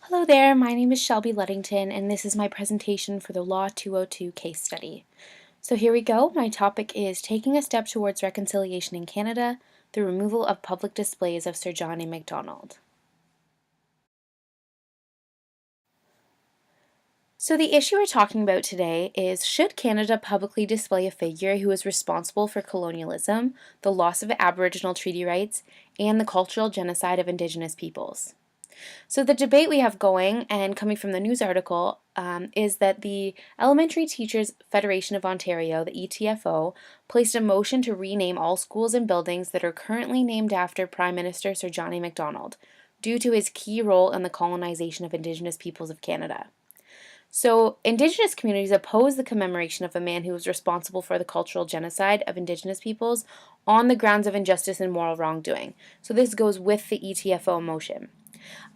Hello there, my name is Shelby Luddington, and this is my presentation for the Law 202 case study. So here we go. My topic is Taking a Step Towards Reconciliation in Canada, the Removal of Public Displays of Sir John A. Macdonald. So the issue we're talking about today is, should Canada publicly display a figure who is responsible for colonialism, the loss of Aboriginal treaty rights, and the cultural genocide of Indigenous peoples? So the debate we have going, and coming from the news article, is that the Elementary Teachers Federation of Ontario, the ETFO, placed a motion to rename all schools and buildings that are currently named after Prime Minister Sir John A. Macdonald, due to his key role in the colonization of Indigenous peoples of Canada. So, Indigenous communities oppose the commemoration of a man who was responsible for the cultural genocide of Indigenous peoples on the grounds of injustice and moral wrongdoing. So, this goes with the ETFO motion.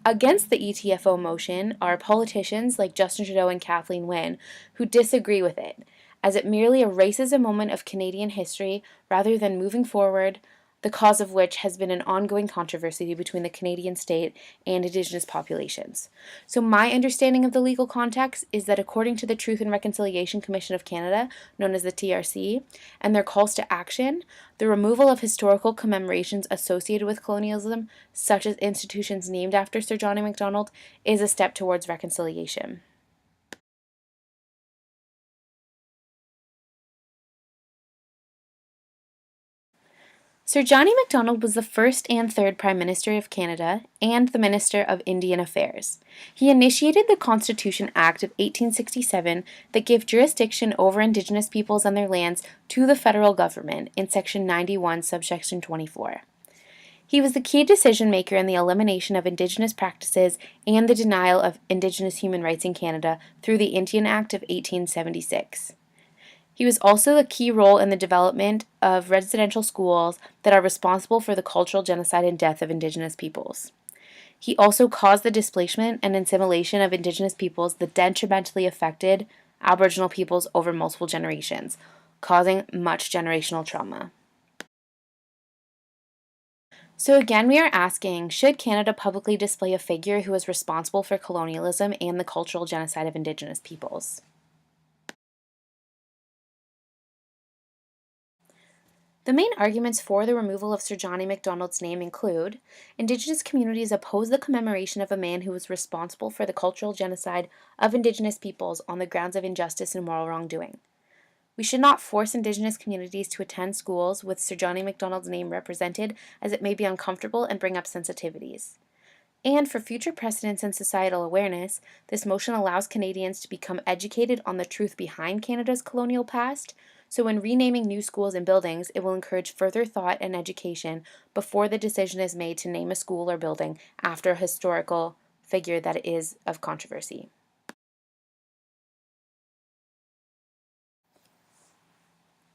Against the ETFO motion are politicians like Justin Trudeau and Kathleen Wynne, who disagree with it, as it merely erases a moment of Canadian history rather than moving forward, the cause of which has been an ongoing controversy between the Canadian state and Indigenous populations. So my understanding of the legal context is that according to the Truth and Reconciliation Commission of Canada, known as the TRC, and their calls to action, the removal of historical commemorations associated with colonialism, such as institutions named after Sir John A. Macdonald, is a step towards reconciliation. Sir John A. Macdonald was the first and third Prime Minister of Canada and the Minister of Indian Affairs. He initiated the Constitution Act of 1867 that gave jurisdiction over Indigenous peoples and their lands to the federal government in Section 91, subsection 24. He was the key decision maker in the elimination of Indigenous practices and the denial of Indigenous human rights in Canada through the Indian Act of 1876. He was also a key role in the development of residential schools that are responsible for the cultural genocide and death of Indigenous peoples. He also caused the displacement and assimilation of Indigenous peoples that detrimentally affected Aboriginal peoples over multiple generations, causing much generational trauma. So again, we are asking, should Canada publicly display a figure who is responsible for colonialism and the cultural genocide of Indigenous peoples? The main arguments for the removal of Sir John A. Macdonald's name include: Indigenous communities oppose the commemoration of a man who was responsible for the cultural genocide of Indigenous peoples on the grounds of injustice and moral wrongdoing. We should not force Indigenous communities to attend schools with Sir John A. Macdonald's name represented, as it may be uncomfortable and bring up sensitivities. And for future precedents and societal awareness, this motion allows Canadians to become educated on the truth behind Canada's colonial past, so when renaming new schools and buildings, it will encourage further thought and education before the decision is made to name a school or building after a historical figure that is of controversy.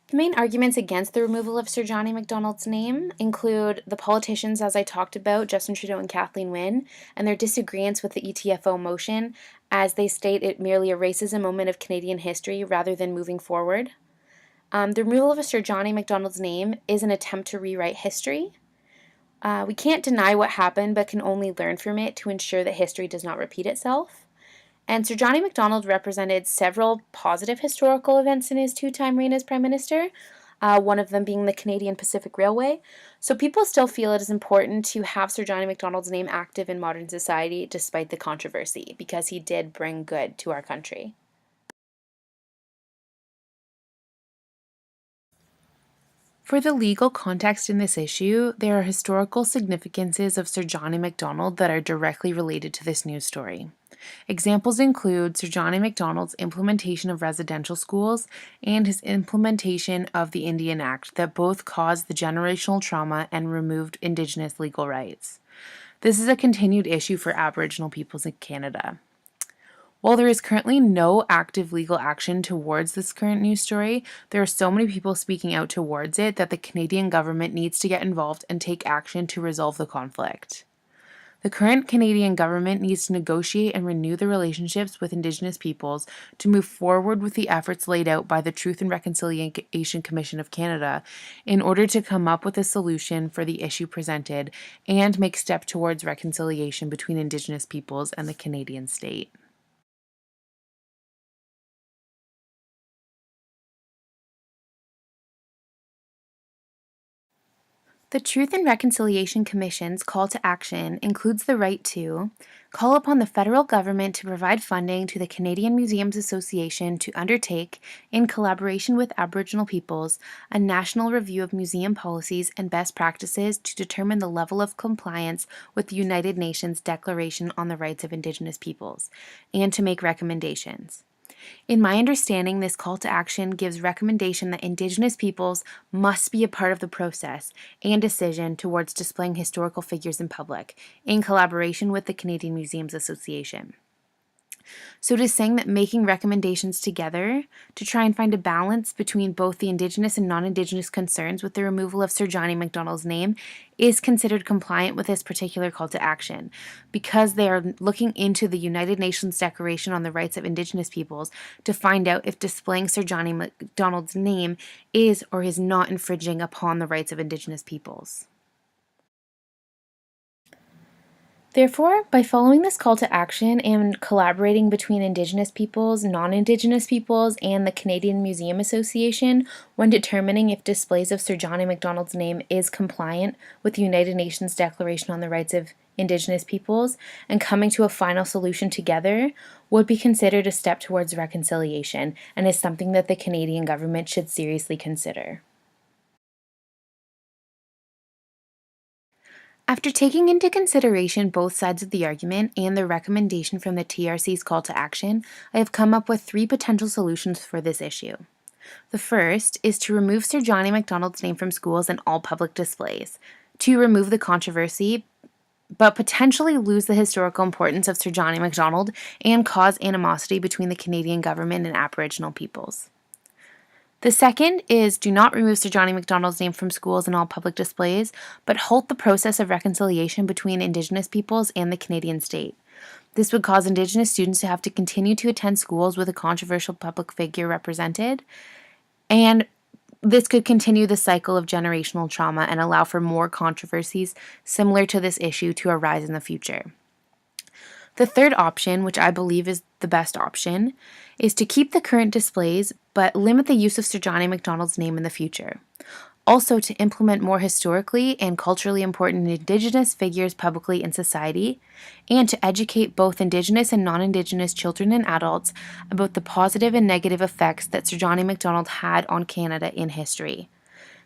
The main arguments against the removal of Sir John A. Macdonald's name include the politicians, as I talked about, Justin Trudeau and Kathleen Wynne, and their disagreements with the ETFO motion, as they state it merely erases a moment of Canadian history rather than moving forward. The removal of Sir John A. Macdonald's name is an attempt to rewrite history. We can't deny what happened, but can only learn from it to ensure that history does not repeat itself. And Sir John A. Macdonald represented several positive historical events in his two-time reign as Prime Minister, one of them being the Canadian Pacific Railway. So people still feel it is important to have Sir John A. Macdonald's name active in modern society despite the controversy, because he did bring good to our country. For the legal context in this issue, there are historical significances of Sir John A. Macdonald that are directly related to this news story. Examples include Sir John A. Macdonald's implementation of residential schools and his implementation of the Indian Act that both caused the generational trauma and removed Indigenous legal rights. This is a continued issue for Aboriginal peoples in Canada. While there is currently no active legal action towards this current news story, there are so many people speaking out towards it that the Canadian government needs to get involved and take action to resolve the conflict. The current Canadian government needs to negotiate and renew the relationships with Indigenous peoples to move forward with the efforts laid out by the Truth and Reconciliation Commission of Canada in order to come up with a solution for the issue presented and make steps towards reconciliation between Indigenous peoples and the Canadian state. The Truth and Reconciliation Commission's call to action includes the right to call upon the federal government to provide funding to the Canadian Museums Association to undertake, in collaboration with Aboriginal peoples, a national review of museum policies and best practices to determine the level of compliance with the United Nations Declaration on the Rights of Indigenous Peoples, and to make recommendations. In my understanding, this call to action gives recommendation that Indigenous peoples must be a part of the process and decision towards displaying historical figures in public, in collaboration with the Canadian Museums Association. So it is saying that making recommendations together to try and find a balance between both the Indigenous and non-Indigenous concerns with the removal of Sir Johnny Macdonald's name is considered compliant with this particular call to action because they are looking into the United Nations Declaration on the Rights of Indigenous Peoples to find out if displaying Sir Johnny Macdonald's name is or is not infringing upon the rights of Indigenous peoples. Therefore, by following this call to action and collaborating between Indigenous peoples, non-Indigenous peoples, and the Canadian Museum Association when determining if displays of Sir Johnny Macdonald's name is compliant with the United Nations Declaration on the Rights of Indigenous Peoples and coming to a final solution together would be considered a step towards reconciliation and is something that the Canadian government should seriously consider. After taking into consideration both sides of the argument and the recommendation from the TRC's call to action, I have come up with 3 potential solutions for this issue. The first is to remove Sir Johnny Macdonald's name from schools and all public displays, to remove the controversy, but potentially lose the historical importance of Sir Johnny Macdonald and cause animosity between the Canadian government and Aboriginal peoples. The second is do not remove Sir Johnny Macdonald's name from schools and all public displays, but halt the process of reconciliation between Indigenous peoples and the Canadian state. This would cause Indigenous students to have to continue to attend schools with a controversial public figure represented, and this could continue the cycle of generational trauma and allow for more controversies similar to this issue to arise in the future. The third option, which I believe is the best option, is to keep the current displays but limit the use of Sir Johnny Macdonald's name in the future. Also, to implement more historically and culturally important Indigenous figures publicly in society, and to educate both Indigenous and non-Indigenous children and adults about the positive and negative effects that Sir Johnny Macdonald had on Canada in history.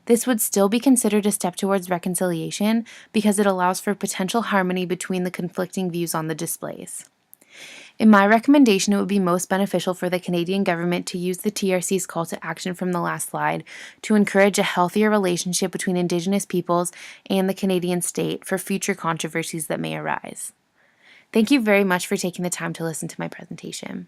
This would still be considered a step towards reconciliation because it allows for potential harmony between the conflicting views on the displays. In my recommendation, it would be most beneficial for the Canadian government to use the TRC's call to action from the last slide to encourage a healthier relationship between Indigenous peoples and the Canadian state for future controversies that may arise. Thank you very much for taking the time to listen to my presentation.